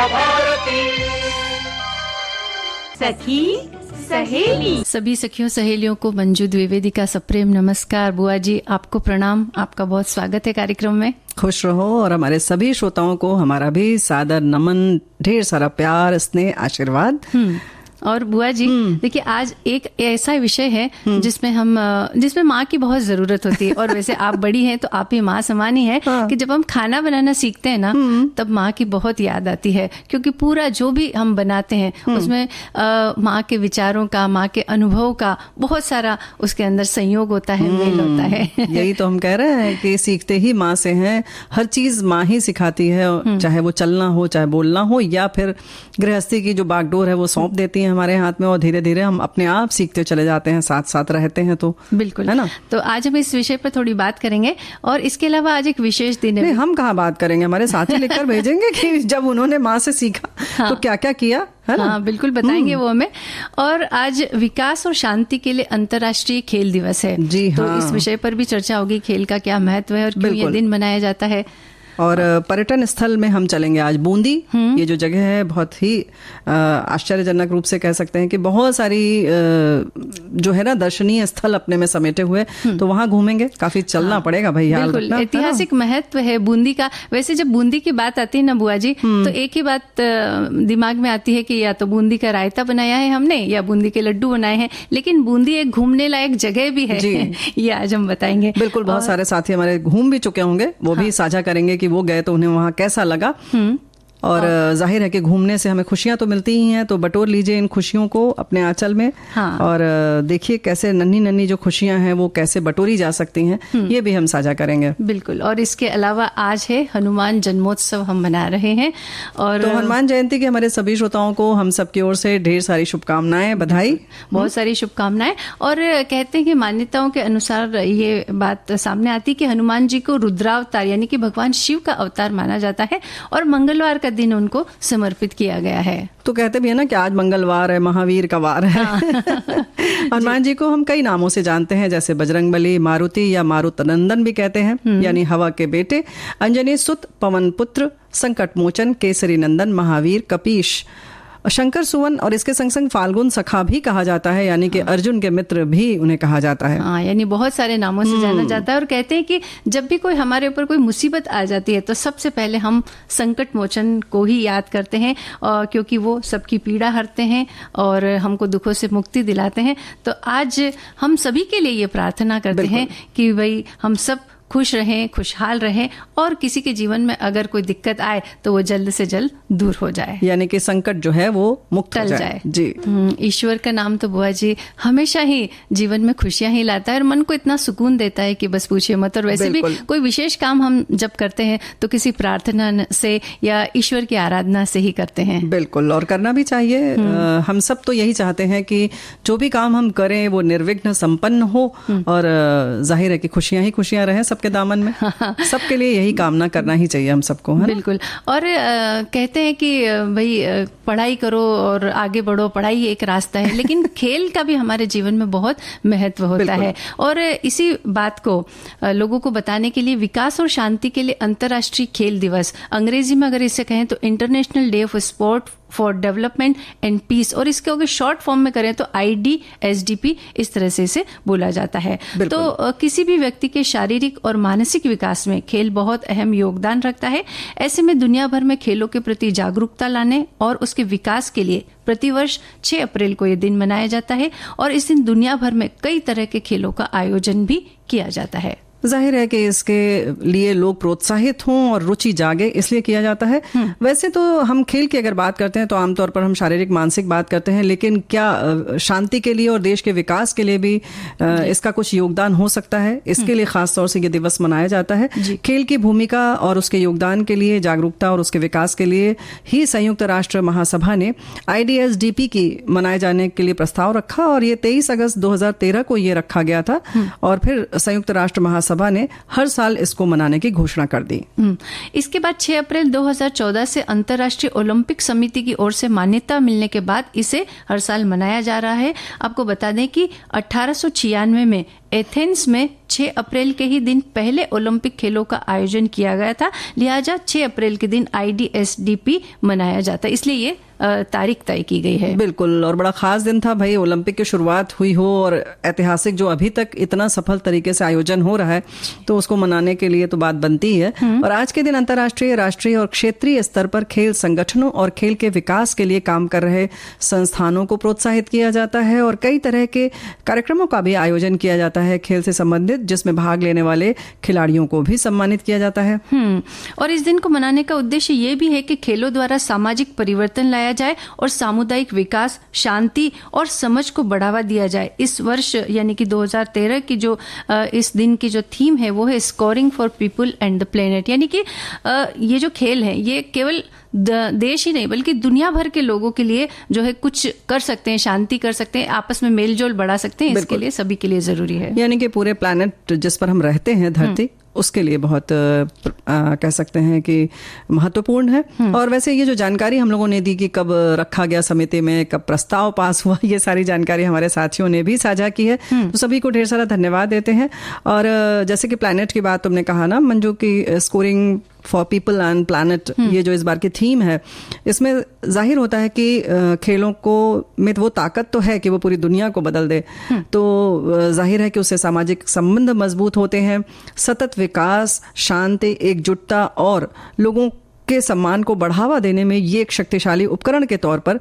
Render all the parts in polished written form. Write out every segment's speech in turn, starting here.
विद्या भारती। सखी सहेली। सभी सखियों सहेलियों को मंजू द्विवेदी का सप्रेम नमस्कार। बुआ जी आपको प्रणाम, आपका बहुत स्वागत है कार्यक्रम में। खुश रहो और हमारे सभी श्रोताओं को हमारा भी सादर नमन, ढेर सारा प्यार, स्नेह, आशीर्वाद। और बुआ जी देखिए, आज एक ऐसा विषय है जिसमें माँ की बहुत जरूरत होती है। और वैसे आप बड़ी हैं तो आप भी माँ समान ही है। कि जब हम खाना बनाना सीखते हैं ना, तब माँ की बहुत याद आती है, क्योंकि पूरा जो भी हम बनाते हैं उसमें माँ के विचारों का, माँ के अनुभव का बहुत सारा उसके अंदर संयोग होता है, मेल होता है। यही तो हम कह रहे हैं कि सीखते ही माँ से हैं। हर चीज माँ ही सिखाती है, चाहे वो चलना हो, चाहे बोलना हो, या फिर गृहस्थी की जो बागडोर है वो सौंप देती है हमारे हाथ में, और धीरे धीरे हम अपने आप सीखते चले जाते हैं, साथ साथ रहते हैं। तो बिल्कुल है ना। तो आज हम इस विषय पर थोड़ी बात करेंगे। और इसके अलावा आज एक विशेष दिन है। नहीं, हम कहाँ बात करेंगे, हमारे साथी लिखकर भेजेंगे कि जब उन्होंने माँ से सीखा तो क्या क्या किया, है ना। हाँ बिल्कुल बताएंगे वो हमें। और आज विकास और शांति के लिए अंतर्राष्ट्रीय खेल दिवस है। जी हाँ। तो इस विषय पर भी चर्चा होगी, खेल का क्या महत्व है और क्यों ये दिन मनाया जाता है। और पर्यटन स्थल में हम चलेंगे आज बूंदी। ये जो जगह है बहुत ही आश्चर्यजनक रूप से कह सकते हैं कि बहुत सारी जो है ना दर्शनीय स्थल अपने में समेटे हुए, तो वहां घूमेंगे। काफी चलना पड़ेगा भाई, बिल्कुल ऐतिहासिक महत्व है बूंदी का। वैसे जब बूंदी की बात आती है ना बुआ जी, तो एक ही बात दिमाग में आती है कि या तो बूंदी का रायता बनाया है हमने, या बूंदी के लड्डू बनाए हैं। लेकिन बूंदी एक घूमने लायक जगह भी है। ये आज हम बताएंगे। बिल्कुल, बहुत सारे साथी हमारे घूम भी चुके होंगे, वो भी साझा करेंगे कि वो गए तो उन्हें वहां कैसा लगा। और जाहिर है कि घूमने से हमें खुशियां तो मिलती ही हैं, तो बटोर लीजिए इन खुशियों को अपने आंचल में। हाँ। और देखिए कैसे नन्ही नन्ही जो खुशियां हैं वो कैसे बटोरी जा सकती हैं, ये भी हम साझा करेंगे। बिल्कुल। और इसके अलावा आज है हनुमान जन्मोत्सव, हम मना रहे हैं। और तो हनुमान जयंती के हमारे सभी श्रोताओं को हम सबकी ओर से ढेर सारी शुभकामनाएं, बधाई, बहुत सारी शुभकामनाएं। और कहते हैं कि मान्यताओं के अनुसार ये बात सामने आती कि हनुमान जी को रुद्रावतार यानी कि भगवान शिव का अवतार माना जाता है, और मंगलवार का दिन उनको समर्पित किया गया है। तो कहते भी है ना कि आज मंगलवार है, महावीर का वार है। हनुमान जी को हम कई नामों से जानते हैं, जैसे बजरंगबली, मारुति या मारुतनंदन भी कहते हैं, यानी हवा के बेटे, अंजनी सुत, पवन पुत्र, संकट मोचन, केसरी नंदन, महावीर, कपीश, शंकर सुवन, और इसके संग संग फाल्गुन सखा भी कहा जाता है, यानी कि अर्जुन के मित्र भी उन्हें कहा जाता है। हाँ, यानी बहुत सारे नामों से जाना जाता है। और कहते हैं कि जब भी कोई हमारे ऊपर कोई मुसीबत आ जाती है तो सबसे पहले हम संकट मोचन को ही याद करते हैं, क्योंकि वो सबकी पीड़ा हरते हैं और हमको दुखों से मुक्ति दिलाते हैं। तो आज हम सभी के लिए ये प्रार्थना करते हैं कि भाई हम सब खुश रहें, खुशहाल रहें, और किसी के जीवन में अगर कोई दिक्कत आए तो वो जल्द से जल्द दूर हो जाए, यानी कि संकट जो है वो मुक्त टल जाए। जी। ईश्वर का नाम तो बुआ जी हमेशा ही जीवन में खुशियां ही लाता है और मन को इतना सुकून देता है कि बस पूछिए मत। और वैसे भी कोई विशेष काम हम जब करते हैं तो किसी प्रार्थना से या ईश्वर की आराधना से ही करते हैं। बिल्कुल, और करना भी चाहिए। हम सब तो यही चाहते हैं कि जो भी काम हम करें वो निर्विघ्न संपन्न हो, और जाहिर है कि खुशियां ही खुशियां रहें सबके दामन में। सबके लिए यही कामना करना ही चाहिए हम सबको, है? बिल्कुल। और कहते हैं कि भाई पढ़ाई करो और आगे बढ़ो, पढ़ाई एक रास्ता है, लेकिन खेल का भी हमारे जीवन में बहुत महत्व होता है। और इसी बात को लोगों को बताने के लिए विकास और शांति के लिए अंतर्राष्ट्रीय खेल दिवस, अंग्रेजी में अगर इसे कहें तो international day of sport for development and peace, और इसके अगर शॉर्ट फॉर्म में करें तो IDSDP, इस तरह से इसे बोला जाता है। तो किसी भी व्यक्ति के शारीरिक और मानसिक विकास में खेल बहुत अहम योगदान रखता है। ऐसे में दुनिया भर में खेलों के प्रति जागरूकता लाने और उसके विकास के लिए प्रतिवर्ष 6 अप्रैल को यह दिन मनाया जाता है, और इस दिन दुनिया भर में कई तरह के खेलों का आयोजन भी किया जाता है। जाहिर है कि इसके लिए लोग प्रोत्साहित हों और रुचि जागे, इसलिए किया जाता है। वैसे तो हम खेल की अगर बात करते हैं तो आमतौर पर हम शारीरिक मानसिक बात करते हैं, लेकिन क्या शांति के लिए और देश के विकास के लिए भी इसका कुछ योगदान हो सकता है? इसके लिए खास तौर से ये दिवस मनाया जाता है। खेल की भूमिका और उसके योगदान के लिए, जागरूकता और उसके विकास के लिए ही संयुक्त राष्ट्र महासभा ने IDSDP की मनाए जाने के लिए प्रस्ताव रखा, और ये 23 अगस्त 2013 को ये रखा गया था, और फिर संयुक्त राष्ट्र महासभा ने हर साल इसको मनाने की घोषणा कर दी। इसके बाद 6 अप्रैल 2014 से अंतर्राष्ट्रीय ओलंपिक समिति की ओर से मान्यता मिलने के बाद इसे हर साल मनाया जा रहा है। आपको बता दें कि 1896 में एथेंस में 6 अप्रैल के ही दिन पहले ओलंपिक खेलों का आयोजन किया गया था, लिहाजा 6 अप्रैल के दिन IDSDP मनाया जाता है, इसलिए ये तारीख तय की गई है। बिल्कुल, और बड़ा खास दिन था भाई, ओलंपिक की शुरुआत हुई हो और ऐतिहासिक जो अभी तक इतना सफल तरीके से आयोजन हो रहा है, तो उसको मनाने के लिए तो बात बनती है। और आज के दिन अंतर्राष्ट्रीय, राष्ट्रीय और क्षेत्रीय स्तर पर खेल संगठनों और खेल के विकास के लिए काम कर रहे संस्थानों को प्रोत्साहित किया जाता है और कई तरह के कार्यक्रमों का भी आयोजन किया जाता है खेल से संबंधित, जिसमें भाग लेने वाले खिलाड़ियों को भी सम्मानित किया जाता है। और इस दिन को मनाने का उद्देश्य ये भी है कि खेलों द्वारा सामाजिक परिवर्तन लाया जाए और सामुदायिक विकास, शांति और समझ को बढ़ावा दिया जाए। इस वर्ष यानी कि 2013 की जो इस दिन की जो थीम है वो है scoring for people and the planet, यानी कि ये जो खेल है ये केवल देश ही नहीं बल्कि दुनिया भर के लोगों के लिए जो है कुछ कर सकते हैं, शांति कर सकते हैं, आपस में मेल जोल बढ़ा सकते हैं, इसके लिए सभी के लिए जरूरी है। यानी कि पूरे प्लैनेट जिस पर हम रहते हैं, धरती, उसके लिए बहुत कह सकते हैं कि महत्वपूर्ण है। और वैसे ये जो जानकारी हम लोगों ने दी कि कब रखा गया समिति में, कब प्रस्ताव पास हुआ, ये सारी जानकारी हमारे साथियों ने भी साझा की है, तो सभी को ढेर सारा धन्यवाद देते हैं। और जैसे कि प्लैनेट की बात तुमने कहा ना मंजू, की scoring for people and planet, ये जो इस बार की थीम है, इसमें जाहिर होता है कि खेलों को में वो ताकत तो है कि वो पूरी दुनिया को बदल दे, तो जाहिर है कि उससे सामाजिक संबंध मजबूत होते हैं, सतत विकास, शांति, एकजुटता और लोगों के सम्मान को बढ़ावा देने में ये एक शक्तिशाली उपकरण के तौर पर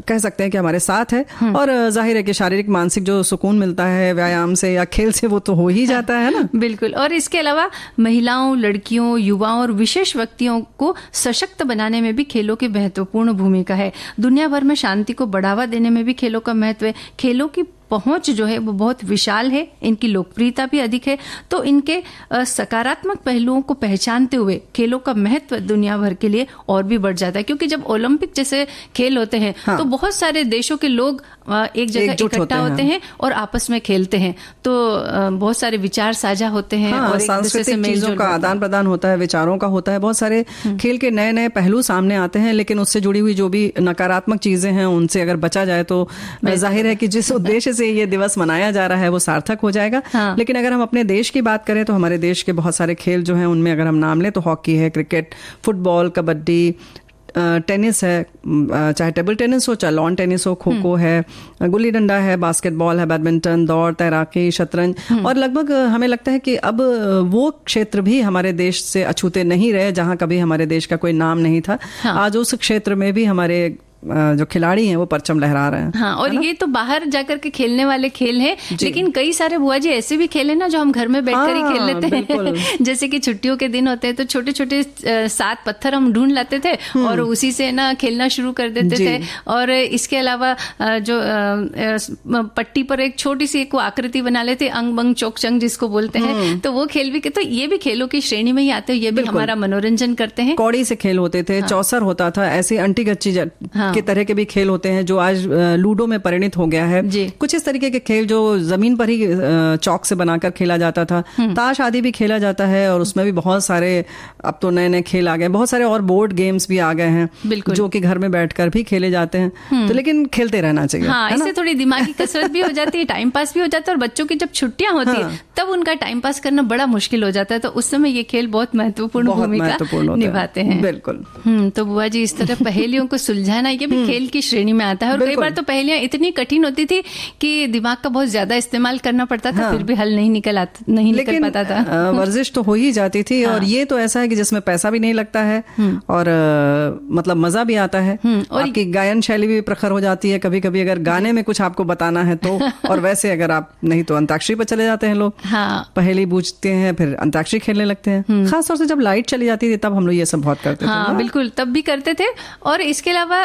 कह सकते हैं कि हमारे साथ है। और जाहिर है कि शारीरिक मानसिक जो सुकून मिलता है व्यायाम से या खेल से, वो तो हो ही जाता है ना। बिल्कुल। और इसके अलावा महिलाओं, लड़कियों, युवाओं और विशेष व्यक्तियों को सशक्त बनाने में भी खेलों की महत्वपूर्ण भूमिका है। दुनिया भर में शांति को बढ़ावा देने में भी खेलों का महत्व है। खेलों की पहुंच जो है वो बहुत विशाल है, इनकी लोकप्रियता भी अधिक है, तो इनके सकारात्मक पहलुओं को पहचानते हुए खेलों का महत्व दुनिया भर के लिए और भी बढ़ जाता है। क्योंकि जब ओलंपिक जैसे खेल होते हैं तो बहुत सारे देशों के लोग एक जगह इकट्ठा होते हैं और आपस में खेलते हैं, तो बहुत सारे विचार साझा होते हैं और एक दूसरे से मेल जोल का आदान प्रदान होता है, विचारों का होता है। बहुत सारे खेल के नए नए पहलू सामने आते हैं, लेकिन उससे जुड़ी हुई जो भी नकारात्मक चीजें हैं उनसे अगर बचा जाए तो जाहिर है कि जिस उद्देश्य से ये दिवस मनाया जा रहा है वो सार्थक हो जाएगा। लेकिन अगर हम अपने देश की बात करें तो हमारे देश के बहुत सारे खेल जो हैं उनमें अगर हम नाम लें तो हॉकी है, क्रिकेट, फुटबॉल, कबड्डी, टेनिस है, चाहे टेबल टेनिस हो, चाहे लॉन टेनिस हो, खो खो है, गुल्ली डंडा है, बास्केटबॉल है, बैडमिंटन, दौड़, तैराकी, शतरंज, और लगभग हमें लगता है कि अब वो क्षेत्र भी हमारे देश से अछूते नहीं रहे जहां कभी हमारे देश का कोई नाम नहीं था। आज उस क्षेत्र में भी हमारे जो खिलाड़ी हैं वो परचम लहरा रहे हैं। हाँ, और ये तो बाहर जाकर के खेलने वाले खेल हैं, लेकिन कई सारे बुआ जी ऐसे भी खेल है ना जो हम घर में बैठकर ही खेल लेते हैं। जैसे कि छुट्टियों के दिन होते हैं तो छोटे छोटे 7 पत्थर हम ढूंढ लाते थे और उसी से ना खेलना शुरू कर देते थे। और इसके अलावा जो पट्टी पर एक छोटी सी एक आकृति बना लेते, अंग बंग चौक चंग जिसको बोलते हैं, तो वो खेल भी, तो ये भी खेलों की श्रेणी में ही आते हैं, ये भी हमारा मनोरंजन करते हैं। कौड़ी से खेल होते थे, चौसर होता था, ऐसे अंटी गच्ची के तरह के भी खेल होते हैं जो आज लूडो में परिणित हो गया है। कुछ इस तरीके के खेल जो जमीन पर ही चौक से बनाकर खेला जाता था, ताश आदि भी खेला जाता है, और उसमें भी बहुत सारे अब तो नए नए खेल आ गए, बहुत सारे और बोर्ड गेम्स भी आ गए हैं जो कि घर में बैठकर भी खेले जाते हैं। तो लेकिन खेलते रहना चाहिए। हाँ, इससे थोड़ी दिमागी कसरत भी हो जाती है, टाइम पास भी हो जाता है, और बच्चों की जब छुट्टियां होती है तब उनका टाइम पास करना बड़ा मुश्किल हो जाता है, तो उस समय ये खेल बहुत महत्वपूर्ण भूमिका निभाते हैं। बिल्कुल। तो बुआ जी, इस तरह पहेलियों को सुलझाना ये भी खेल की श्रेणी में आता है। और कई बार तो पहेलियां इतनी कठिन होती थी कि दिमाग का बहुत ज्यादा इस्तेमाल करना पड़ता था, फिर भी हल नहीं निकल पाता था। वर्जिश तो हो ही जाती थी। और ये तो ऐसा है कि जिसमें पैसा भी नहीं लगता है और मतलब मजा भी आता है, और आपकी गायन शैली भी प्रखर हो जाती है कभी कभी अगर गाने में कुछ आपको बताना है तो। और वैसे अगर आप नहीं तो अंताक्षरी पर चले जाते हैं लोग, पहेली बूझते हैं, फिर अंताक्षरी खेलने लगते हैं। खासतौर से जब लाइट चली जाती थी तब हम लोग ये सब बहुत करते थे। बिल्कुल, तब भी करते थे। और इसके अलावा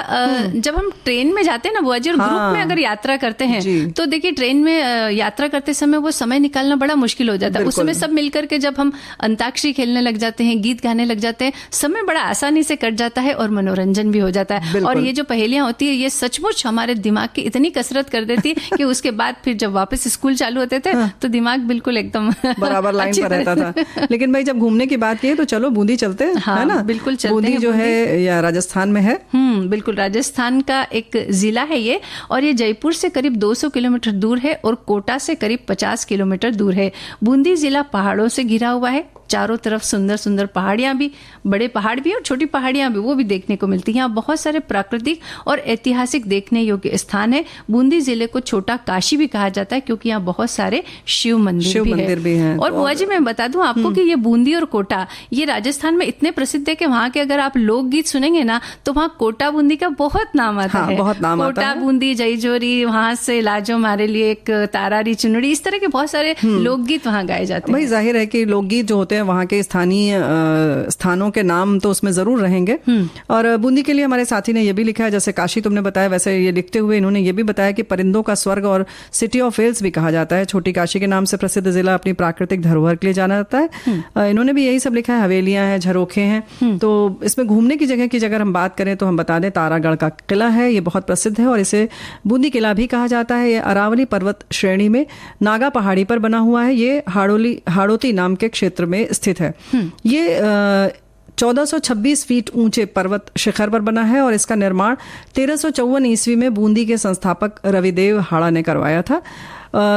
जब हम ट्रेन में जाते हैं ना बुआ जी, और ग्रुप में अगर यात्रा करते हैं तो देखिए ट्रेन में यात्रा करते समय वो समय निकालना बड़ा मुश्किल हो जाता है। उस समय सब मिलकर के जब हम अंताक्षरी खेलने लग जाते हैं, गीत गाने लग जाते हैं, समय बड़ा आसानी से कट जाता है और मनोरंजन भी हो जाता है। और ये जो पहेलियां होती है ये सचमुच हमारे दिमाग की इतनी कसरत कर देती है कि उसके बाद फिर जब वापस स्कूल चालू होते थे तो दिमाग बिल्कुल एकदम बराबर लाइन पर रहता था। लेकिन भाई जब घूमने की बात की तो चलो बूंदी चलते हैं, है ना? बिल्कुल चलते हैं। बूंदी जो है या राजस्थान में है। बिल्कुल, राजस्थान का एक जिला है ये, और ये जयपुर से करीब 200 किलोमीटर दूर है और कोटा से करीब 50 किलोमीटर दूर है। बूंदी जिला पहाड़ों से घिरा हुआ है, चारों तरफ सुंदर सुंदर पहाड़ियां भी, बड़े पहाड़ भी और छोटी पहाड़ियां भी, वो भी देखने को मिलती हैं। यहाँ बहुत सारे प्राकृतिक और ऐतिहासिक देखने योग्य स्थान है। बूंदी जिले को छोटा काशी भी कहा जाता है क्योंकि यहाँ बहुत सारे शिव मंदिर भी हैं। और बुआ जी मैं बता दूं आपको कि ये बूंदी और कोटा ये राजस्थान में इतने प्रसिद्ध है कि वहाँ के अगर आप लोकगीत सुनेंगे ना तो वहाँ कोटा बूंदी का बहुत नाम आता है। बहुत नाम आता कोटा है। बूंदी, जयजोरी, वहाँ से लाजो मारे लिए एक तारारी चुनड़ी, इस तरह के बहुत सारे लोकगीत वहाँ गाए जाते हैं। भाई जाहिर है कि लोकगीत जो होते हैं वहाँ के स्थानीय स्थानों के नाम तो उसमें जरूर रहेंगे। और बूंदी के लिए हमारे साथी ने ये भी लिखा है, जैसे काशी तुमने बताया वैसे ये लिखते हुए इन्होंने ये भी बताया कि परिंदों का स्वर्ग और सिटी ऑफ वेल्स भी कहा जाता है। छोटी काशी के नाम से प्रसिद्ध जिला अपनी प्राकृतिक धरोहर के लिए जाना जाता है। इन्होंने भी यही सब लिखा है, हवेलियां हैं, झरोखे हैं। तो इसमें घूमने की अगर हम बात करें तो हम बता दें तारागढ़ का किला है, ये बहुत प्रसिद्ध है और इसे बूंदी किला भी कहा जाता है। ये अरावली पर्वत श्रेणी में नागा पहाड़ी पर बना हुआ है। ये हाड़ोती नाम के क्षेत्र में स्थित है। ये 1426 फीट ऊंचे पर्वत शिखर पर बना है और इसका निर्माण 1354 ईस्वी में बूंदी के संस्थापक रविदेव हाड़ा ने करवाया था।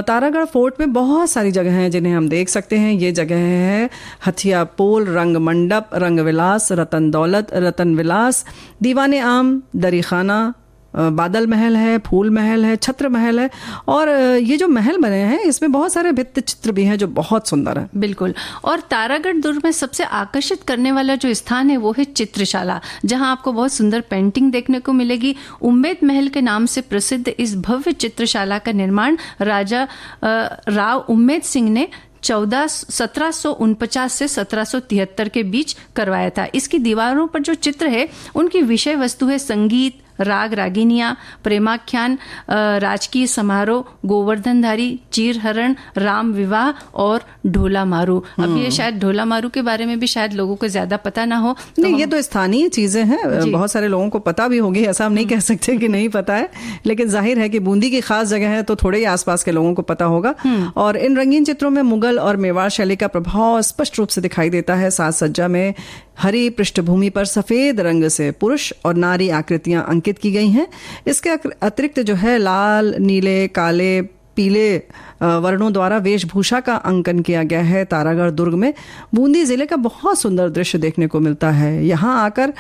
तारागढ़ फोर्ट में बहुत सारी जगह हैं जिन्हें हम देख सकते हैं। ये जगह है हथिया पोल, रंग मंडप, रंग विलास, रतन दौलत, रतन विलास, दीवाने आम, दरीखाना, बादल महल है, फूल महल है, छत्र महल है। और ये जो महल बने हैं इसमें बहुत सारे भित्ति चित्र भी हैं जो बहुत सुंदर है। बिल्कुल। और तारागढ़ दुर्ग में सबसे आकर्षित करने वाला जो स्थान है वो है चित्रशाला, जहां आपको बहुत सुंदर पेंटिंग देखने को मिलेगी। उम्मेद महल के नाम से प्रसिद्ध इस भव्य चित्रशाला का निर्माण राजा राव उम्मेद सिंह ने 1749 से 1773 के बीच करवाया था। इसकी दीवारों पर जो चित्र है उनकी विषय वस्तु है संगीत, राग रागिनियां, प्रेमाख्यान, राजकीय समारोह, गोवर्धनधारी, चीरहरण, राम विवाह और ढोला मारू। अब ये शायद ढोला मारू के बारे में भी शायद लोगों को ज्यादा पता ना हो। नहीं, ये तो स्थानीय चीजें हैं, बहुत सारे लोगों को पता भी होगी, ऐसा हम नहीं कह सकते कि नहीं पता है। लेकिन जाहिर है कि बूंदी की खास जगह है तो थोड़े ही आसपास के लोगों को पता होगा। और इन रंगीन चित्रों में मुगल और मेवाड़ शैली का प्रभाव स्पष्ट रूप से दिखाई देता है। साज सज्जा में हरी पृष्ठभूमि पर सफेद रंग से पुरुष और नारी आकृतियां अंकित की गई हैं। इसके अतिरिक्त जो है लाल, नीले, काले, पीले वर्णों द्वारा वेशभूषा का अंकन किया गया है। तारागढ़ दुर्ग में बूंदी जिले का बहुत सुंदर दृश्य देखने को मिलता है। यहाँ आकर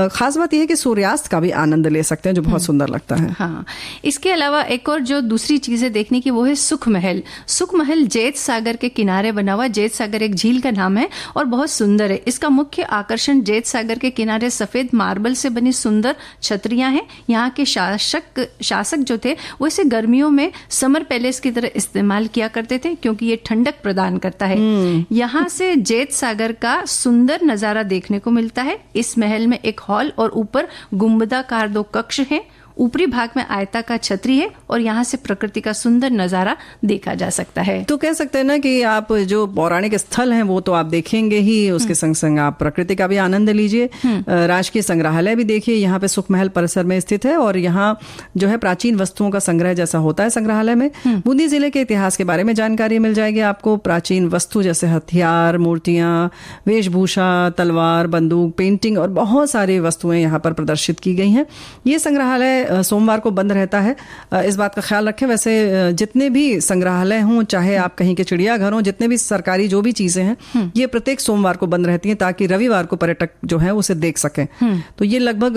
खास बात यह है कि सूर्यास्त का भी आनंद ले सकते हैं जो बहुत सुंदर लगता है। हाँ, इसके अलावा एक और जो दूसरी चीज है देखने की वो है सुख महल। सुख महल जैत सागर के किनारे बना हुआ, जैत सागर एक झील का नाम है और बहुत सुंदर है। इसका मुख्य आकर्षण जैत सागर के किनारे सफेद मार्बल से बनी सुंदर छतरियां हैं। यहाँ के शासक जो थे वो इसे गर्मियों में समर पैलेस की तरह इस्तेमाल किया करते थे क्योंकि ये ठंडक प्रदान करता है। यहाँ से जैत सागर का सुंदर नजारा देखने को मिलता है। इस महल में एक हॉल और ऊपर गुंबदाकार 2 कक्ष हैं। ऊपरी भाग में आयताकार छतरी है और यहाँ से प्रकृति का सुंदर नजारा देखा जा सकता है। तो कह सकते हैं ना कि आप जो पौराणिक स्थल हैं वो तो आप देखेंगे ही, उसके संग संग आप प्रकृति का भी आनंद लीजिए। राजकीय संग्रहालय भी देखिए, यहाँ पे सुख महल परिसर में स्थित है और यहाँ जो है प्राचीन वस्तुओं का संग्रह जैसा होता है संग्रहालय में। बूंदी जिले के इतिहास के बारे में जानकारी मिल जाएगी आपको। प्राचीन वस्तु जैसे हथियार, मूर्तियां, वेशभूषा, तलवार, बंदूक, पेंटिंग और बहुत सारी वस्तुएं यहाँ पर प्रदर्शित की गई हैं। ये संग्रहालय सोमवार को बंद रहता है, इस बात का ख्याल रखें। वैसे जितने भी संग्रहालय हों, चाहे आप कहीं के चिड़ियाघर हों, जितने भी सरकारी जो भी चीजें हैं, ये प्रत्येक सोमवार को बंद रहती हैं ताकि रविवार को पर्यटक जो है उसे देख सकें। तो ये लगभग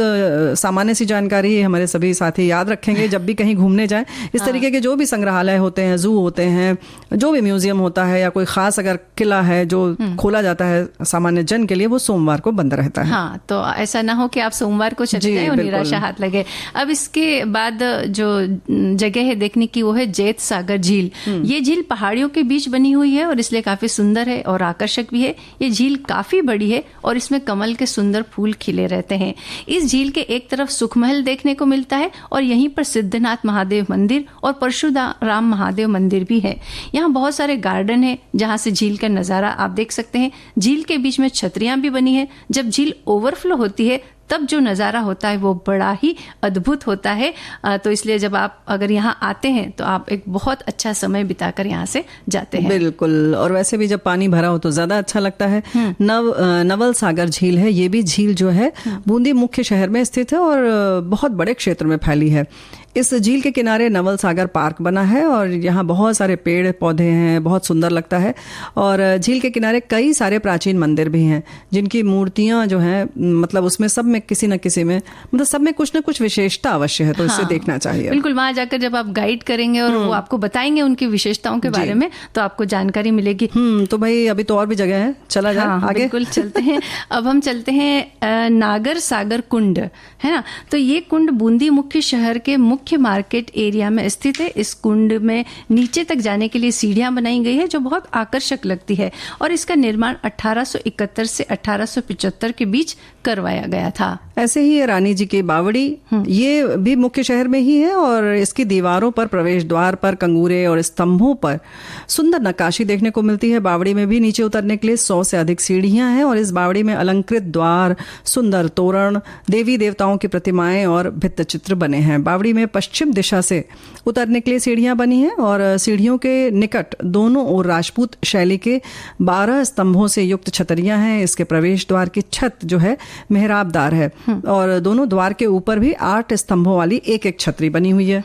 सामान्य सी जानकारी हमारे सभी साथी याद रखेंगे जब भी कहीं घूमने जाएं। इस तरीके के जो भी संग्रहालय होते हैं, जू होते हैं, जो भी म्यूजियम होता है या कोई खास अगर किला है जो खोला जाता है सामान्य जन के लिए, वो सोमवार को बंद रहता है। हाँ, तो ऐसा ना हो कि आप सोमवार को चले जाएं और निराशा हाथ लगे। अब इसके बाद जो जगह है देखने की वो है जैत सागर झील। ये झील पहाड़ियों के बीच बनी हुई है और इसलिए काफी सुंदर है और आकर्षक भी है। ये झील काफी बड़ी है और इसमें कमल के सुंदर फूल खिले रहते हैं। इस झील के एक तरफ सुखमहल देखने को मिलता है और यहीं पर सिद्धनाथ महादेव मंदिर और परशुराम महादेव मंदिर भी है। यहाँ बहुत सारे गार्डन है जहाँ से झील का नजारा आप देख सकते हैं। झील के बीच में छतरियां भी बनी है। जब झील ओवरफ्लो होती है तब जो नज़ारा होता है वो बड़ा ही अद्भुत होता है। तो इसलिए जब आप अगर यहाँ आते हैं तो आप एक बहुत अच्छा समय बिताकर यहाँ से जाते हैं। बिल्कुल, और वैसे भी जब पानी भरा हो तो ज़्यादा अच्छा लगता है। नवल सागर झील है, ये भी झील जो है बूंदी मुख्य शहर में स्थित है और बहुत बड़े क्षेत्र में फैली है। इस झील के किनारे नवल सागर पार्क बना है और यहाँ बहुत सारे पेड़ पौधे हैं, बहुत सुंदर लगता है। और झील के किनारे कई सारे प्राचीन मंदिर भी हैं जिनकी मूर्तियाँ जो हैं मतलब उसमें सब में किसी न किसी में मतलब सब में कुछ न कुछ विशेषता अवश्य है, तो इसे देखना चाहिए। बिल्कुल, वहाँ जाकर जब आप गाइड करेंगे और वो आपको बताएंगे उनकी विशेषताओं के बारे में तो आपको जानकारी मिलेगी। तो भाई अभी तो और भी जगह है, चला जाए आगे। बिल्कुल चलते हैं। अब हम चलते हैं नागर सागर कुंड, है ना। तो ये कुंड बूंदी मुख्य शहर के मुख्य मार्केट एरिया में स्थित है। इस कुंड में नीचे तक जाने के लिए सीढ़ियां बनाई गई है जो बहुत आकर्षक लगती है और इसका निर्माण 1871 से 1875 के बीच करवाया गया था। ऐसे ही रानी जी की बावड़ी, ये भी मुख्य शहर में ही है और इसकी दीवारों पर, प्रवेश द्वार पर, कंगूरे और स्तंभों पर सुंदर नक्काशी देखने को मिलती है। बावड़ी में भी नीचे उतरने के लिए 100 से अधिक सीढ़ियां हैं और इस बावड़ी में अलंकृत द्वार, सुंदर तोरण, देवी देवताओं की प्रतिमाएं और भित्त चित्र बने हैं। बावड़ी में पश्चिम दिशा से उतरने के लिए सीढ़ियां बनी हैं और सीढ़ियों के निकट दोनों ओर राजपूत शैली के 12 स्तंभों से युक्त छतरियां हैं। इसके प्रवेश द्वार की छत जो है मेहराबदार है और दोनों द्वार के ऊपर भी 8 स्तंभों वाली एक एक छतरी बनी हुई है।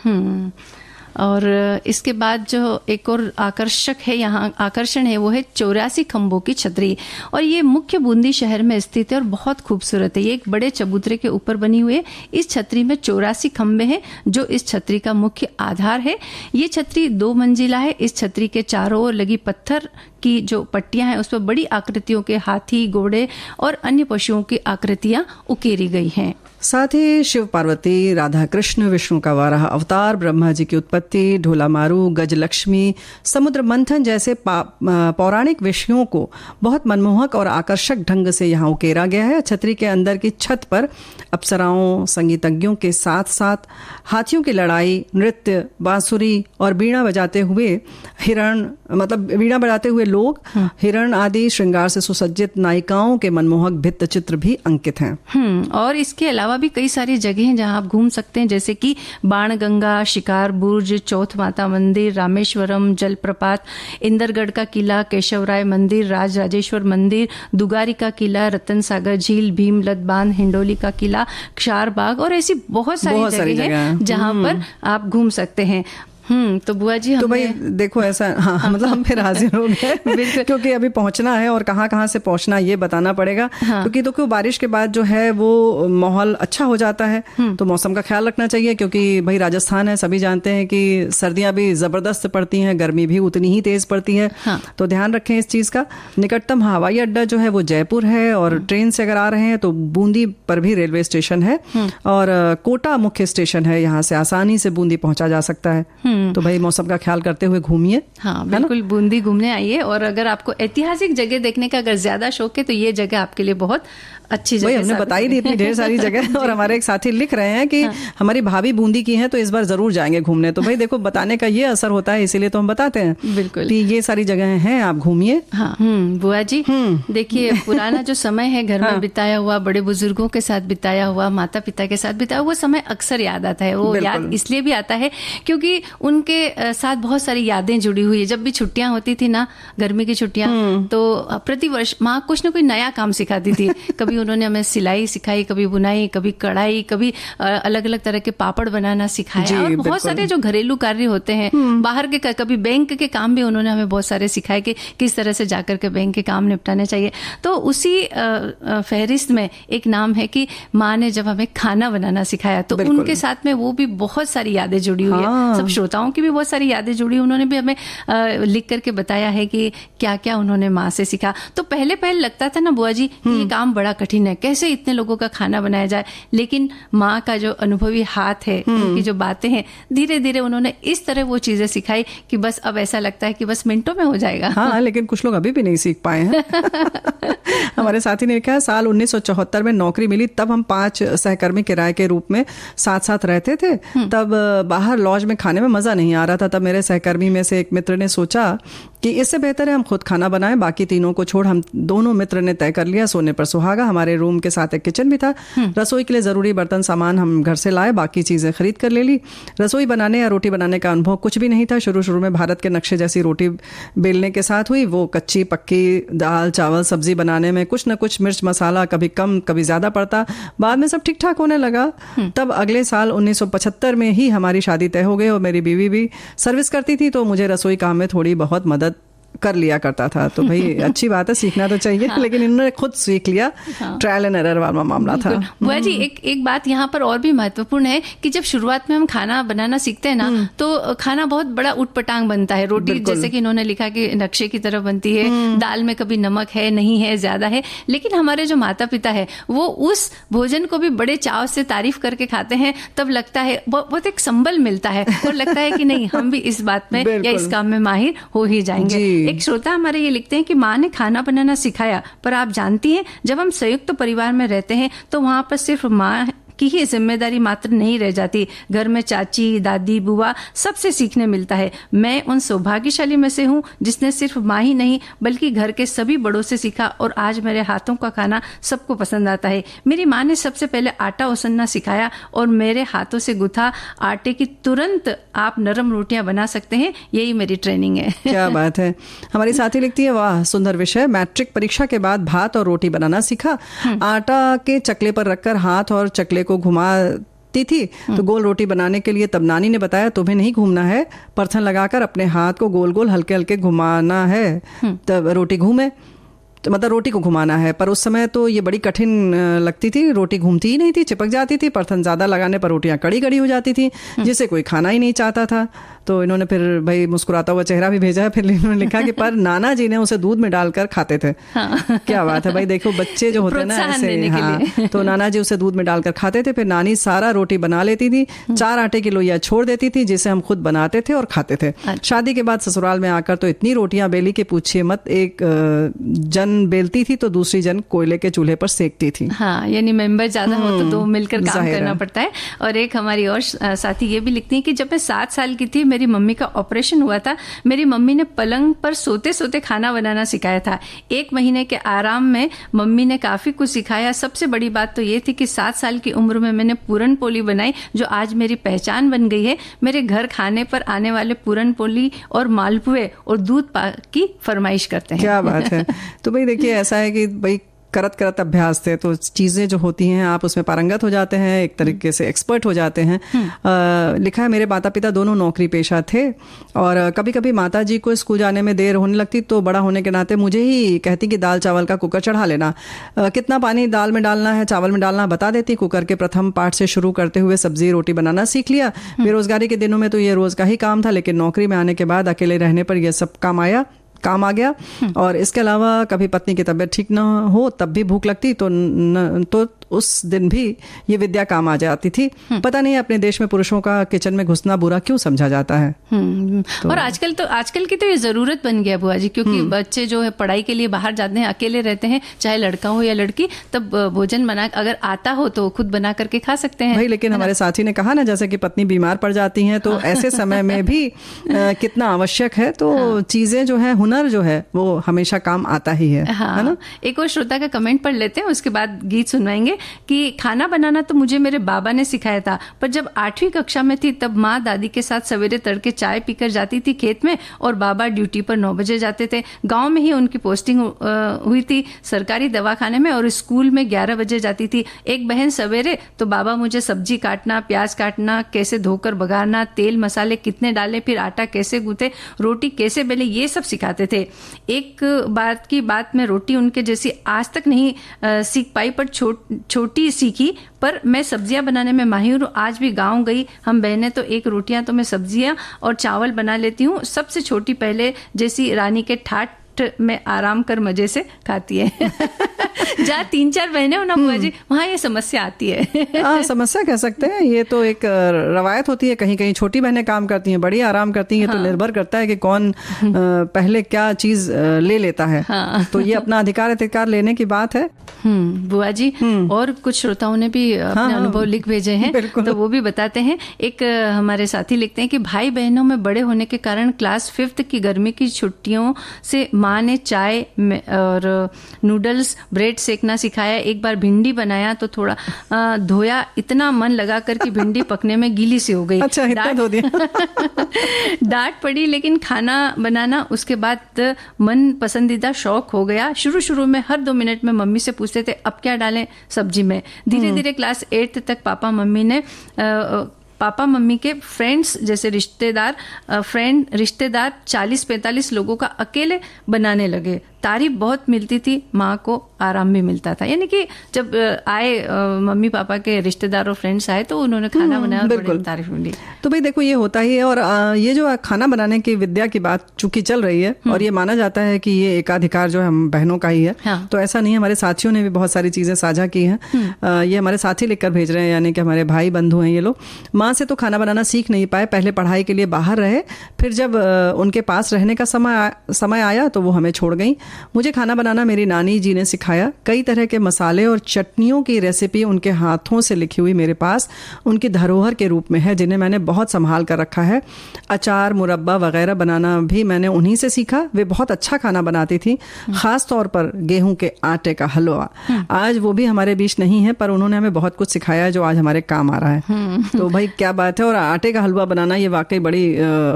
और इसके बाद जो एक और आकर्षण है वो है 84 खंभों की छतरी और ये मुख्य बूंदी शहर में स्थित है और बहुत खूबसूरत है। ये एक बड़े चबूतरे के ऊपर बनी हुई है। इस छतरी में 84 खंभे हैं जो इस छतरी का मुख्य आधार है। ये छतरी 2 मंजिला है। इस छतरी के चारों ओर लगी पत्थर की जो पट्टियां हैं उस पर बड़ी आकृतियों के हाथी, घोड़े और अन्य पशुओं की आकृतियां उकेरी गई हैं। साथ ही शिव पार्वती, राधा कृष्ण, विष्णु का वाराह अवतार, ब्रह्मा जी की उत्पत्ति, ढोला मारू, गजलक्ष्मी, समुद्र मंथन जैसे पौराणिक विषयों को बहुत मनमोहक और आकर्षक ढंग से यहाँ उकेरा गया है। छतरी के अंदर की छत पर अप्सराओं, संगीतज्ञों के साथ साथ हाथियों की लड़ाई, नृत्य, बांसुरी और बीड़ा बजाते हुए लोग, हिरण आदि श्रृंगार से सुसज्जित नायिकाओं के मनमोहक भित्त चित्र भी अंकित हैं। और इसके अलावा भी कई सारी जगह हैं जहां आप घूम सकते हैं, जैसे कि बाणगंगा, शिकार बुर्ज, चौथ माता मंदिर, रामेश्वरम जलप्रपात, इंदरगढ़ का किला, केशवराय मंदिर, राजराजेश्वर मंदिर, दुगारी का किला, रतन सागर झील, भीमलत बांध, हिंडोली का किला, क्षार बाग और ऐसी बहुत सारी जगह हैं जहां पर आप घूम सकते हैं। तो बुआ जी तो भाई देखो ऐसा मतलब हम फिर हाजिर हो गए क्योंकि अभी पहुंचना है और कहाँ से पहुंचना ये बताना पड़ेगा। क्योंकि तो बारिश के बाद जो है वो माहौल अच्छा हो जाता है तो मौसम का ख्याल रखना चाहिए क्योंकि भाई राजस्थान है, सभी जानते हैं कि सर्दियां भी जबरदस्त पड़ती हैं, गर्मी भी उतनी ही तेज पड़ती है। तो ध्यान रखें इस चीज का। निकटतम हवाई अड्डा जो है वो जयपुर है और ट्रेन से अगर आ रहे हैं तो बूंदी पर भी रेलवे स्टेशन है और कोटा मुख्य स्टेशन है, यहाँ से आसानी से बूंदी पहुंचा जा सकता है। तो भाई मौसम का ख्याल करते हुए घूमिए। हाँ बिल्कुल, बूंदी घूमने आइए। और अगर आपको ऐतिहासिक जगह देखने का अगर ज्यादा शौक है तो ये जगह आपके लिए बहुत अच्छी जगह। हमने बताई दी इतनी ढेर सारी जगह और हमारे एक साथी लिख रहे हैं कि हमारी भाभी बूंदी की हैं तो इस बार जरूर जाएंगे घूमने। तो भाई देखो बताने का ये असर होता है, इसीलिए तो हम बताते हैं। बिल्कुल, कि ये सारी जगह हैं, आप घूमिए। हाँ बुआ जी देखिए, पुराना जो समय है घर में बिताया हुआ, बड़े बुजुर्गों के साथ बिताया हुआ, माता पिता के साथ बिताया हुआ समय अक्सर याद आता है। वो याद इसलिए भी आता है क्योंकि उनके साथ बहुत सारी यादें जुड़ी हुई है। जब भी छुट्टियां होती थी ना, गर्मी की छुट्टियां, तो प्रतिवर्ष माँ कुछ ना कोई नया काम सिखाती थी। कभी उन्होंने हमें सिलाई सिखाई, कभी बुनाई, कभी कढ़ाई, कभी अलग अलग तरह के पापड़ बनाना सिखाया और बहुत सारे जो घरेलू कार्य होते हैं बाहर के, कभी बैंक के काम भी उन्होंने हमें बहुत सारे सिखाए कि किस तरह से जाकर के बैंक के काम निपटाने चाहिए। तो उसी फहरिस्त में एक नाम है कि माँ ने जब हमें खाना बनाना सिखाया तो उनके साथ में वो भी बहुत सारी यादें जुड़ी हुई है। सब श्रोताओं की भी बहुत सारी यादें जुड़ी, उन्होंने भी हमें लिख करके बताया है कि क्या क्या उन्होंने माँ से सीखा। तो पहले लगता था ना बुआ जी कि ये काम बड़ा कठिन है, कैसे इतने लोगों का खाना बनाया जाए, लेकिन माँ का जो अनुभवी हाथ है, उनकी जो बातें हैं, धीरे धीरे उन्होंने इस तरह वो चीजें सिखाई कि बस अब ऐसा लगता है कि बस मिनटों में हो जाएगा। हाँ, लेकिन कुछ लोग अभी भी नहीं सीख पाए हैं। हमारे साथी ने लिखा है साल 1974 में नौकरी मिली, तब हम 5 सहकर्मी किराए के रूप में साथ साथ रहते थे। तब बाहर लॉज में खाने में मजा नहीं आ रहा था। तब मेरे सहकर्मी में से एक मित्र ने सोचा कि इससे बेहतर है हम खुद खाना बनाएं। बाकी तीनों को छोड़ हम दोनों मित्र ने तय कर लिया सोने पर सुहागा। हमारे रूम के साथ एक किचन भी था। रसोई के लिए ज़रूरी बर्तन सामान हम घर से लाए, बाकी चीज़ें खरीद कर ले ली। रसोई बनाने या रोटी बनाने का अनुभव कुछ भी नहीं था। शुरू में भारत के नक्शे जैसी रोटी बेलने के साथ हुई। वो कच्ची पक्की दाल चावल सब्जी बनाने में कुछ न कुछ मिर्च मसाला कभी कम कभी ज़्यादा पड़ता। बाद में सब ठीक ठाक होने लगा। तब अगले साल 1975 में ही हमारी शादी तय हो गई और मेरी बीवी भी सर्विस करती थी, तो मुझे रसोई काम में थोड़ी बहुत मदद कर लिया करता था। तो भाई अच्छी बात है, सीखना तो चाहिए। हाँ। लेकिन इन्होंने खुद सीख लिया। हाँ। ट्रायल एंड एरर वाला मामला था। बुआ जी एक बात यहाँ पर और भी महत्वपूर्ण है कि जब शुरुआत में हम खाना बनाना सीखते हैं ना, तो खाना बहुत बड़ा उटपटांग बनता है। रोटी जैसे कि इन्होंने लिखा कि नक्शे की तरह बनती है, दाल में कभी नमक है नहीं है ज्यादा है, लेकिन हमारे जो माता पिता है वो उस भोजन को भी बड़े चाव से तारीफ करके खाते हैं। तब लगता है बहुत एक संबल मिलता है और लगता है कि नहीं, हम भी इस बात में या इस काम में माहिर हो ही जाएंगे। एक श्रोता हमारे ये लिखते हैं कि माँ ने खाना बनाना सिखाया, पर आप जानती हैं जब हम संयुक्त परिवार में रहते हैं तो वहां पर सिर्फ माँ की ही जिम्मेदारी मात्र नहीं रह जाती। घर में चाची दादी बुआ सबसे सीखने मिलता है। मैं उन सौभाग्यशाली में से हूँ जिसने सिर्फ माँ ही नहीं बल्कि घर के सभी बड़ों से सीखा और आज मेरे हाथों का खाना सबको पसंद आता है। मेरी माँ ने सबसे पहले आटा उसनना सिखाया और मेरे हाथों से गुथा आटे की तुरंत आप नरम रोटियां बना सकते हैं। यही मेरी ट्रेनिंग है। क्या बात है। हमारी साथी लिखती है, वाह सुंदर विषय। मैट्रिक परीक्षा के बाद भात और रोटी बनाना सीखा। आटा के चकले पर रखकर हाथ और चकले को घुमाती थी तो गोल रोटी बनाने के लिए तब नानी ने बताया तुम्हें नहीं घूमना है, परथन लगाकर अपने हाथ को गोल गोल हल्के हल्के घुमाना है, तब रोटी घूमे। तो मतलब रोटी को घुमाना है। पर उस समय तो ये बड़ी कठिन लगती थी, रोटी घूमती ही नहीं थी, चिपक जाती थी। परथन ज़्यादा लगाने पर रोटियां कड़ी कड़ी हो जाती थी, जिसे कोई खाना ही नहीं चाहता था। तो इन्होंने फिर भाई मुस्कुराता हुआ चेहरा भी भेजा है। फिर इन्होंने लिखा कि पर नाना जी ने उसे दूध में डालकर खाते थे। हाँ। क्या बात है भाई, देखो बच्चे जो होते हैं ना ऐसे। हाँ, तो नाना जी उसे दूध में डालकर खाते थे। फिर नानी सारा रोटी बना लेती थी, 4 आटे की लोइयां छोड़ देती थी जिसे हम खुद बनाते थे और खाते थे। शादी के बाद ससुराल में आकर तो इतनी रोटियां बेली कि पूछिए मत। एक जन बेलती थी तो दूसरी जन कोयले के चूल्हे पर सेकती थी। हाँ, यानी मेंबर ज्यादा हो तो 2 मिलकर काम करना पड़ता है। और एक हमारी और साथी ये भी लिखती है कि जब मैं 7 साल की थी मेरी मम्मी का ऑपरेशन हुआ था। मेरी मम्मी ने पलंग पर सोते सोते खाना बनाना सिखाया था। 1 महीने के आराम में मम्मी ने काफी कुछ सिखाया। सबसे बड़ी बात तो ये थी कि 7 साल की उम्र में मैंने पूरन पोली बनाई जो आज मेरी पहचान बन गई है। मेरे घर खाने पर आने वाले पूरन पोली और मालपुए और दूध पाक की फरमाइश करते हैं। क्या बात है। तो भाई देखिए ऐसा है कि भाई करत करत अभ्यास थे तो चीज़ें जो होती हैं आप उसमें पारंगत हो जाते हैं, एक तरीके से एक्सपर्ट हो जाते हैं। लिखा है मेरे माता पिता दोनों नौकरी पेशा थे और कभी कभी माता जी को स्कूल जाने में देर होने लगती तो बड़ा होने के नाते मुझे ही कहती कि दाल चावल का कुकर चढ़ा लेना, कितना पानी दाल में डालना है चावल में डालना बता देती। कुकर के प्रथम पार्ट से शुरू करते हुए सब्जी रोटी बनाना सीख लिया। बेरोजगारी के दिनों में तो ये रोज का ही काम था, लेकिन नौकरी में आने के बाद अकेले रहने पर यह सब काम आ गया। और इसके अलावा कभी पत्नी की तबीयत ठीक ना हो तब भी भूख लगती तो उस दिन भी ये विद्या काम आ जाती थी। पता नहीं अपने देश में पुरुषों का किचन में घुसना बुरा क्यों समझा जाता है। तो और आजकल की तो ये जरूरत बन गया बुआ जी, क्योंकि बच्चे जो है पढ़ाई के लिए बाहर जाते हैं, अकेले रहते हैं, चाहे लड़का हो या लड़की, तब भोजन बना अगर आता हो तो खुद बना करके खा सकते हैं भाई। लेकिन हमारे साथी ने कहा ना जैसे कि पत्नी बीमार पड़ जाती है तो ऐसे समय में भी कितना आवश्यक है। तो चीजें जो है हुनर जो है वो हमेशा काम आता ही है। है ना। एक और श्रोता का कमेंट पढ़ लेते हैं, उसके बाद गीत सुनवाएंगे कि खाना बनाना तो मुझे मेरे बाबा ने सिखाया था, पर जब 8वीं कक्षा में थी तब माँ दादी के साथ सवेरे तड़के चाय पीकर जाती थी खेत में और बाबा ड्यूटी पर 9 बजे जाते थे। गांव में ही उनकी पोस्टिंग हुई थी सरकारी दवाखाने में और स्कूल में 11 बजे जाती थी। एक बहन सवेरे तो बाबा मुझे सब्जी काटना, प्याज काटना, कैसे धोकर बघारना, तेल मसाले कितने डाले, फिर आटा कैसे गूंथे, रोटी कैसे बेले, ये सब सिखाते थे। एक बात मैं रोटी उनके जैसी आज तक नहीं सीख पाई, पर छोटी सीखी, पर मैं सब्जियां बनाने में माहिर हूँ। आज भी गांव गई हम बहनें तो एक रोटियां तो मैं सब्जियां और चावल बना लेती हूँ। सबसे छोटी पहले जैसी रानी के ठाट में आराम कर मजे से खाती है। जहाँ 3-4 बहनें हो ना बुआ जी, वहाँ ये समस्या आती है। समस्या कह सकते हैं, ये तो एक रवायत होती है। कहीं कहीं छोटी बहनें काम करती हैं, बड़ी आराम करती हैं। ये तो निर्भर करता है कि कौन पहले क्या चीज ले लेता है। तो ये अपना अधिकार लेने की बात है। बुआ जी, और कुछ श्रोताओं ने भी अपने अनुभव लिख भेजे हैं, तो वो भी बताते हैं। एक हमारे साथी लिखते हैं कि भाई बहनों में बड़े होने के कारण क्लास 5th की गर्मी की छुट्टियों से माँ ने चाय और नूडल्स ब्रेड सेकना सिखाया। एक बार भिंडी बनाया तो थोड़ा धोया, इतना मन लगा कर कि भिंडी पकने में गीली सी हो गई। अच्छा, इतना धो दिया। डांट पड़ी, लेकिन खाना बनाना उसके बाद मन पसंदीदा शौक हो गया। शुरू में हर 2 मिनट में मम्मी से पूछते थे अब क्या डालें सब्जी में। धीरे धीरे क्लास 8th तक पापा मम्मी के फ्रेंड्स जैसे रिश्तेदार 40-45 लोगों का अकेले बनाने लगे। तारीफ बहुत मिलती थी, माँ को आराम भी मिलता था। यानी कि जब आए मम्मी पापा के रिश्तेदार और फ्रेंड्स आए तो उन्होंने खाना बनाया और बड़ी तारीफ मिली। तो भाई देखो, ये होता ही है। और ये जो खाना बनाने की विद्या की बात चूंकि चल रही है और ये माना जाता है कि ये एकाधिकार जो है हम बहनों का ही है। तो ऐसा नहीं है, हमारे साथियों ने भी बहुत सारी चीजें साझा की हैं। ये हमारे साथी लिखकर भेज रहे हैं, यानी कि हमारे भाई बंधु हैं ये लोग। माँ से तो खाना बनाना सीख नहीं पाए, पहले पढ़ाई के लिए बाहर रहे, फिर जब उनके पास रहने का समय आया तो वो हमें छोड़ गई। मुझे खाना बनाना मेरी नानी जी ने सिखाया। कई तरह के मसाले और चटनियों की रेसिपी उनके हाथों से लिखी हुई मेरे पास उनकी धरोहर के रूप में है, जिन्हें मैंने बहुत संभाल कर रखा है। अचार, मुरब्बा वगैरह बनाना भी मैंने उन्हीं से सीखा। वे बहुत अच्छा खाना बनाती थी, खास तौर पर गेहूं के आटे का हलवा। आज वो भी हमारे बीच नहीं है, पर उन्होंने हमें बहुत कुछ सिखाया है जो आज हमारे काम आ रहा है। तो भाई क्या बात है। और आटे का हलवा बनाना ये वाकई बड़ी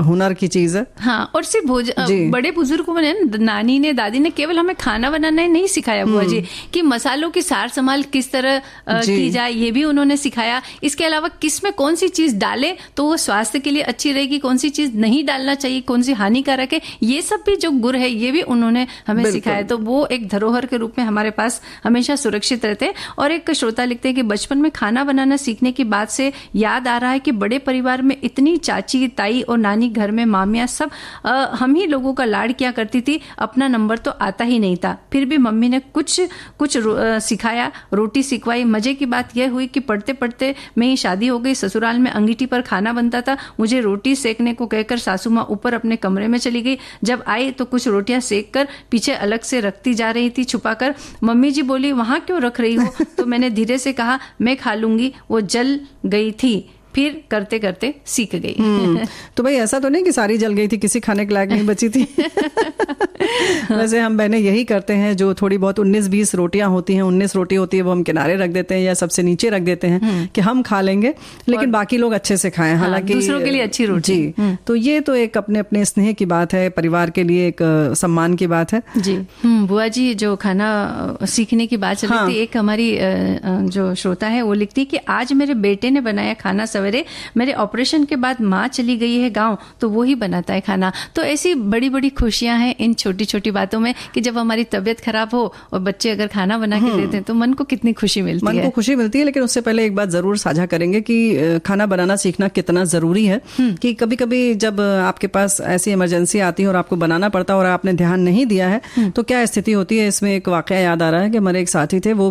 हुनर की चीज है। हाँ, और सिर्फ बड़े बुजुर्गों ने, नानी ने, दादी ने केवल हमें खाना बनाना ही नहीं सिखाया बुआ जी, कि मसालों की सार संभाल किस तरह की जाए ये भी उन्होंने सिखाया। इसके अलावा किस में कौन सी चीज डाले तो वो स्वास्थ्य के लिए अच्छी रहेगी, कौन सी चीज नहीं डालना चाहिए, कौन सी हानिकारक है, ये सब भी जो गुर है ये भी उन्होंने हमें सिखाया। तो वो एक धरोहर के रूप में हमारे पास हमेशा सुरक्षित रहते हैं। और एक श्रोता लिखते हैं कि बचपन में खाना बनाना सीखने की बात से याद आ रहा है कि बड़े परिवार में इतनी चाची, ताई और नानी, घर में मामियां, सब हम ही लोगों का लाड किया करती थी। अपना नंबर तो आता ही नहीं था, फिर भी मम्मी ने कुछ सिखाया, रोटी सिखवाई। मजे की बात यह हुई कि पढ़ते पढ़ते मेरी शादी हो गई। ससुराल में अंगीठी पर खाना बनता था। मुझे रोटी सेकने को कहकर सासू माँ ऊपर अपने कमरे में चली गई। जब आई तो कुछ रोटियां सेक कर पीछे अलग से रखती जा रही थी छुपाकर। मम्मी जी बोली वहां क्यों रख रही हो? तो मैंने धीरे से कहा मैं खा लूंगी। वो जल गई थी, फिर करते करते सीख गई। तो भाई ऐसा तो नहीं कि सारी जल गई थी, किसी खाने के लायक नहीं बची थी। वैसे हम बहनें यही करते हैं, जो थोड़ी बहुत 19-20 रोटियां होती हैं, 19 रोटी होती है, वो हम किनारे रख देते हैं या सबसे नीचे रख देते हैं कि हम खा लेंगे, लेकिन बाकी लोग अच्छे से खाएं। हालांकि दूसरों के लिए अच्छी रोटी। जी, तो ये तो एक अपने अपने स्नेह की बात है, परिवार के लिए एक सम्मान की बात है। जी बुआ जी, जो खाना सीखने की बात चल रही थी, एक हमारी जो श्रोता है वो लिखती है कि आज मेरे बेटे ने बनाया खाना सवेरे। मेरे ऑपरेशन के बाद माँ चली गई है गांव, तो वो ही बनाता है खाना। तो ऐसी बड़ी बड़ी खुशियां हैं इन छोटी छोटी बातों में कि जब हमारी तबीयत खराब हो और बच्चे अगर खाना बना के देते हैं तो मन को कितनी खुशी मिलती है। मन को खुशी मिलती है। लेकिन उससे पहले एक बात जरूर साझा करेंगे कि खाना बनाना सीखना कितना जरूरी है। कि कभी कभी जब आपके पास ऐसी इमरजेंसी आती है और आपको बनाना पड़ता है और आपने ध्यान नहीं दिया है तो क्या स्थिति होती है। इसमें एक वाकया याद आ रहा है कि हमारे एक साथी थे, वो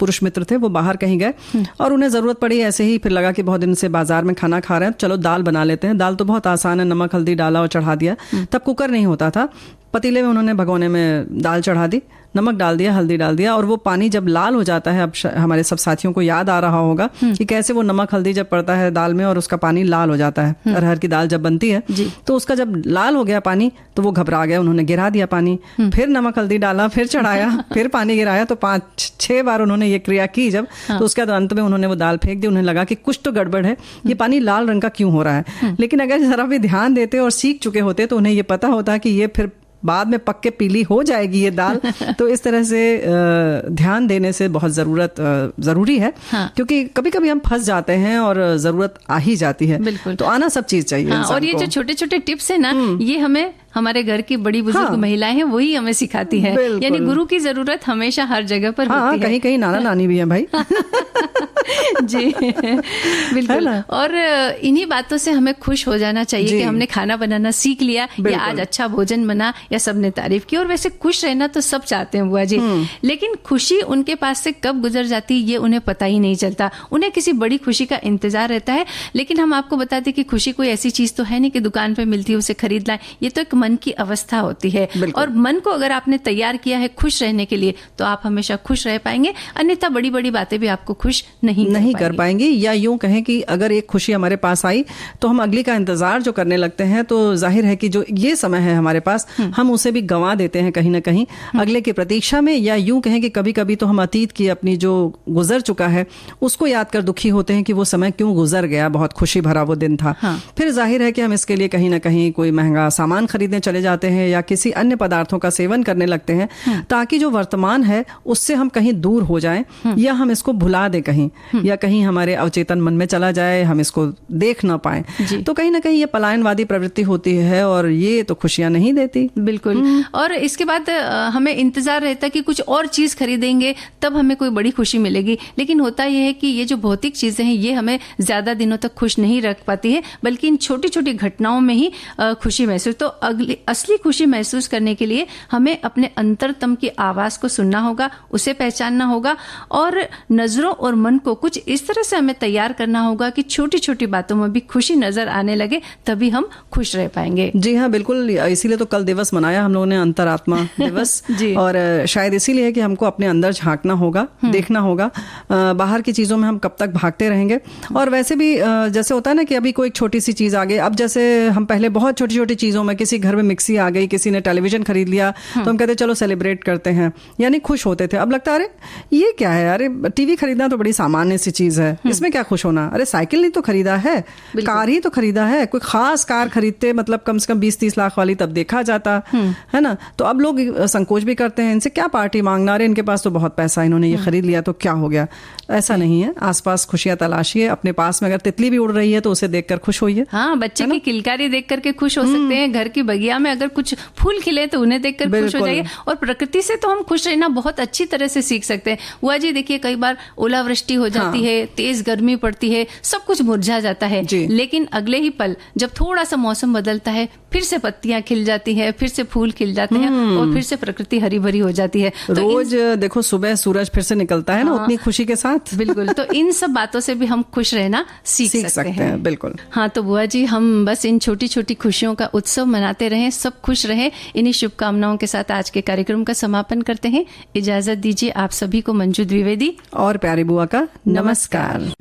पुरुष मित्र थे, वो बाहर कहीं गए और उन्हें जरूरत पड़ी ऐसे ही। फिर लगा कि बहुत दिन से बाजार में खाना खा रहे हैं, चलो दाल बना लेते हैं। दाल तो बहुत आसान है, नमक हल्दी डाला और चढ़ा दिया। तब कुकर नहीं होता था, पतीले में उन्होंने भगोने में दाल चढ़ा दी, नमक डाल दिया, हल्दी डाल दिया, और वो पानी जब लाल हो जाता है, अब हमारे सब साथियों को याद आ रहा होगा कि कैसे वो नमक हल्दी जब पड़ता है दाल में और उसका पानी लाल हो जाता है। अरहर की दाल जब बनती है तो उसका जब लाल हो गया पानी तो वो घबरा गया, उन्होंने गिरा दिया पानी, फिर नमक हल्दी डाला, फिर चढ़ाया, फिर पानी गिराया। तो 5-6 बार उन्होंने ये क्रिया की जब, तो उसके बाद अंत में उन्होंने वो दाल फेंक दी। उन्हें लगा कि कुछ तो गड़बड़ है, ये पानी लाल रंग का क्यों हो रहा है। लेकिन अगर जरा भी ध्यान देते और सीख चुके होते तो उन्हें ये पता होता कि ये फिर बाद में पक के पीली हो जाएगी ये दाल। तो इस तरह से ध्यान देने से बहुत जरूरी है। क्योंकि कभी कभी हम फंस जाते हैं और जरूरत आ ही जाती है। बिल्कुल। तो आना सब चीज चाहिए। और ये जो छोटे छोटे टिप्स है ना, ये हमें हमारे घर की बड़ी बुजुर्ग महिलाएं हैं, वही हमें सिखाती है। यानी गुरु की जरूरत हमेशा हर जगह पर होती है। कहीं कहीं नाना नानी भी है भाई। जी बिल्कुल। और इन्हीं बातों से हमें खुश हो जाना चाहिए कि हमने खाना बनाना सीख लिया, या आज अच्छा भोजन बना, या सबने तारीफ की। और वैसे खुश रहना तो सब चाहते हैं बुआ जी, लेकिन खुशी उनके पास से कब गुजर जाती है ये उन्हें पता ही नहीं चलता। उन्हें किसी बड़ी खुशी का इंतजार रहता है, लेकिन हम आपको बताते कि खुशी कोई ऐसी चीज तो है नहीं कि दुकान पे मिलती है उसे खरीद लाएं। ये तो एक मन की अवस्था होती है, और मन को अगर आपने तैयार किया है खुश रहने के लिए तो आप हमेशा खुश रह पाएंगे, अन्यथा बड़ी बड़ी बातें भी आपको खुश नहीं कर पाएंगे। या यूं कहें कि अगर एक खुशी हमारे पास आई तो हम अगली का इंतजार जो करने लगते हैं, तो जाहिर है कि जो ये समय है हमारे पास, हम उसे भी गंवा देते हैं कहीं ना कहीं अगले की प्रतीक्षा में। या यूं कहें कि कभी कभी तो हम अतीत की अपनी जो गुजर चुका है उसको याद कर दुखी होते हैं कि वो समय क्यों गुजर गया, बहुत खुशी भरा वो दिन था। फिर जाहिर है कि हम इसके लिए कहीं ना कहीं कोई महंगा सामान खरीदने चले जाते हैं या किसी अन्य पदार्थों का सेवन करने लगते हैं, ताकि जो वर्तमान है उससे हम कहीं दूर हो जाएं, या हम इसको भुला दें कहीं, या कहीं हमारे अवचेतन मन में चला जाए, हम इसको देख ना पाए। तो कहीं ना कहीं ये पलायनवादी प्रवृत्ति होती है, और ये तो खुशियां नहीं देती। बिल्कुल। और इसके बाद हमें इंतजार रहता है कि कुछ और चीज खरीदेंगे तब हमें कोई बड़ी खुशी मिलेगी, लेकिन होता यह है कि ये जो भौतिक चीजें हैं ये हमें ज्यादा दिनों तक खुश नहीं रख पाती है, बल्कि इन छोटी छोटी घटनाओं में ही खुशी महसूस। तो असली खुशी महसूस करने के लिए हमें अपने अंतरतम की आवाज को सुनना होगा, उसे पहचानना होगा, और नजरों और मन को कुछ इस तरह से हमें तैयार करना होगा कि छोटी छोटी बातों में भी खुशी नजर आने लगे, तभी हम खुश रह पाएंगे। जी हाँ, बिल्कुल। इसीलिए तो कल दिवस मनाया हम लोगों ने, अंतरात्मा दिवस। और शायद इसीलिए कि हमको अपने अंदर झांकना होगा, देखना होगा। बाहर की चीजों में हम कब तक भागते रहेंगे। और वैसे भी जैसे होता है ना कि अभी कोई छोटी सी चीज आ गई, अब जैसे हम पहले बहुत छोटी छोटी चीजों में, किसी घर में मिक्सी आ गई, किसी ने टेलीविजन खरीद लिया, तो हम कहते चलो सेलिब्रेट करते हैं, यानी खुश होते थे। अब लगता है अरे ये क्या है, अरे टीवी खरीदना तो बड़ी सामान्य सी चीज है, इसमें क्या खुश होना। अरे साइकिल ही तो खरीदा है, कार ही तो खरीदा है, कोई खास कार खरीदते मतलब कम से कम 20-30 लाख वाली तब देखा जाता है ना। तो अब लोग संकोच भी करते हैं, इनसे क्या पार्टी मांगना, अरे इनके पास तो बहुत पैसा, इन्होंने ये खरीद लिया तो क्या हो गया। ऐसा नहीं है, आसपास खुशियां तलाशिए। अपने पास में अगर तितली भी उड़ रही है तो उसे देखकर खुश होइए। हाँ, बच्चे की किलकारी देख करके खुश हो सकते हैं, घर की बगिया में अगर कुछ फूल खिले तो उन्हें देखकर खुश हो जाइए। और प्रकृति से तो हम खुश रहना बहुत अच्छी तरह से सीख सकते हैं। बुआ जी देखिए, कई बार ओलावृष्टि हो जाती है, तेज गर्मी पड़ती है, सब कुछ मुरझा जाता है, लेकिन अगले ही पल जब थोड़ा सा मौसम बदलता है, फिर से पत्तियां खिल जाती है, फिर से फूल खिल जाते हैं, और फिर से प्रकृति हरी भरी हो जाती है। तो रोज देखो सुबह सूरज फिर से निकलता है ना, उतनी खुशी के साथ। बिल्कुल। तो इन सब बातों से भी हम खुश रहना सीख सकते हैं। बिल्कुल। हाँ, तो बुआ जी हम बस इन छोटी छोटी खुशियों का उत्सव मनाते रहें, सब खुश रहें। इन्हीं शुभकामनाओं के साथ आज के कार्यक्रम का समापन करते हैं। इजाजत दीजिए आप सभी को मंजू द्विवेदी और प्यारी बुआ का नमस्कार।